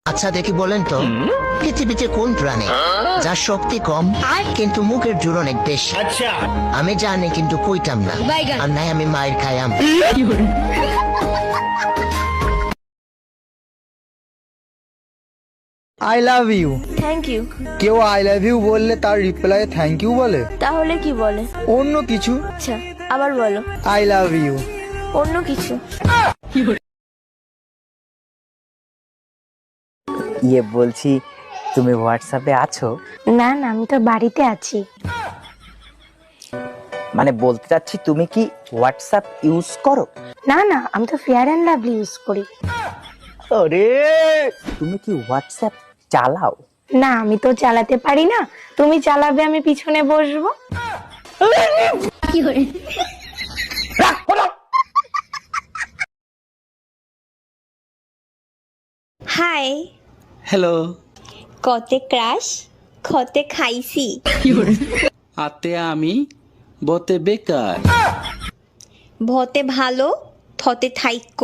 আচ্ছা দেখি বলেন তো, পৃথিবীতে কোন প্রাণী যার শক্তি কম কিন্তু মুখের জোর অনেক বেশি? আমি জানি কিন্তু কইতাম না, আর নাই আমি মায়ের খাইয়াম। I love you. Thank you. কেউ আই লাভ ইউ বললে তার রিপ্লাই থ্যাংক ইউ বলে? তাহলে কি বলে? অন্য কিছু। আচ্ছা আবার বলো। I love you. অন্য কিছু। বলছি তুমি হোয়াটসঅ্যাপে আছো? না না, আমি তো বাড়িতে আছি। মানে বলতে চাচ্ছি তুমি কি হোয়াটসঅ্যাপ ইউজ করো? না না, আমি তো ফেয়ার অ্যান্ড লাভলি ইউজ করি। আরে তুমি কি হোয়াটসঅ্যাপ চালাও? না, আমি তো চালাতে পারি না। তুমি চালাবে, আমি পিছনে বসবো। হাই। হ্যালো। কতে ক্রাশ খতে খাইছি। আতে আমি বতে বেকার। ভতে ভালো থতে থাইক্য।